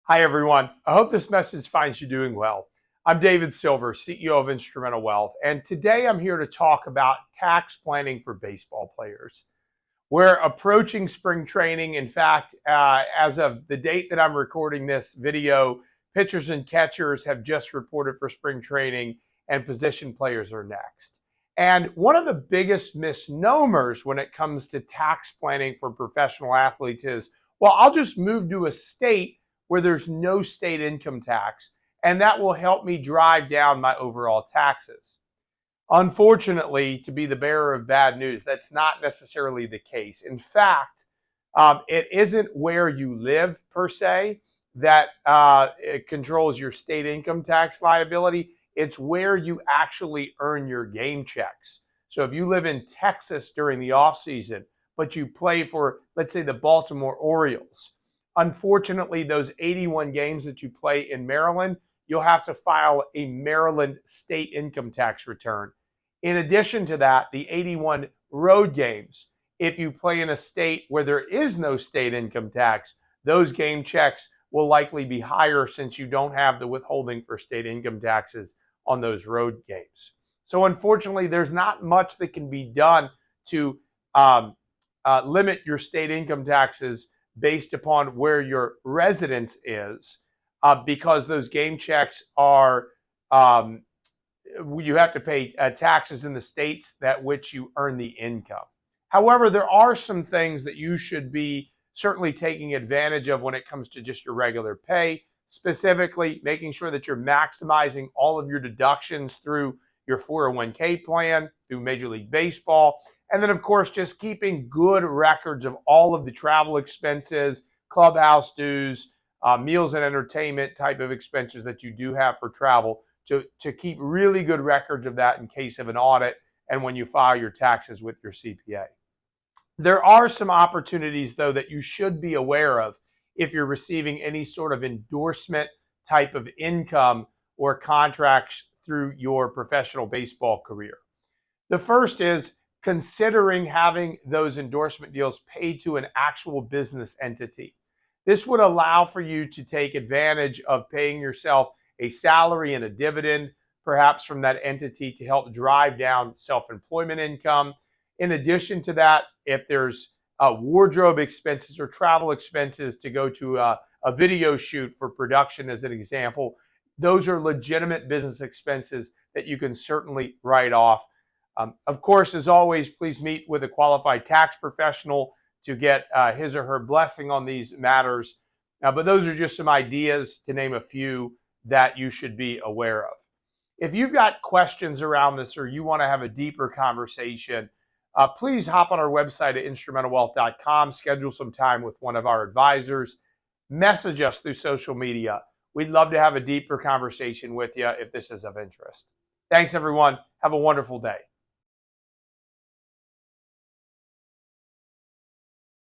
Hi, everyone. I hope this message finds you doing well. I'm David Silver, CEO of Instrumental Wealth, and today I'm here to talk about tax planning for baseball players. We're approaching spring training. In fact, as of the date that I'm recording this video, pitchers and catchers have just reported for spring training, and position players are next. And one of the biggest misnomers when it comes to tax planning for professional athletes is, well, I'll just move to a state where there's no state income tax, and that will help me drive down my overall taxes. Unfortunately, to be the bearer of bad news, that's not necessarily the case. In fact, it isn't where you live per se that it controls your state income tax liability. It's where you actually earn your game checks. So if you live in Texas during the off season, but you play for, let's say, the Baltimore Orioles, unfortunately, those 81 games that you play in Maryland, you'll have to file a Maryland state income tax return. In addition to that, the 81 road games, if you play in a state where there is no state income tax, those game checks will likely be higher since you don't have the withholding for state income taxes on those road games. So unfortunately, there's not much that can be done to limit your state income taxes based upon where your residence is, because those game checks are, you have to pay taxes in the states that which you earn the income. However, there are some things that you should be certainly taking advantage of when it comes to just your regular pay, specifically making sure that you're maximizing all of your deductions through your 401k plan, through Major League Baseball, and then, of course, just keeping good records of all of the travel expenses, clubhouse dues, meals and entertainment type of expenses that you do have for travel, to keep really good records of that in case of an audit and when you file your taxes with your CPA. There are some opportunities, though, that you should be aware of if you're receiving any sort of endorsement type of income or contracts through your professional baseball career. The first is considering having those endorsement deals paid to an actual business entity. This would allow for you to take advantage of paying yourself a salary and a dividend, perhaps from that entity, to help drive down self-employment income. In addition to that, if there's wardrobe expenses or travel expenses to go to a video shoot for production, as an example, those are legitimate business expenses that you can certainly write off. Of course, as always, please meet with a qualified tax professional to get his or her blessing on these matters. But those are just some ideas, to name a few, that you should be aware of. If you've got questions around this or you want to have a deeper conversation, please hop on our website at instrumentalwealth.com, schedule some time with one of our advisors, message us through social media. We'd love to have a deeper conversation with you if this is of interest. Thanks, everyone. Have a wonderful day.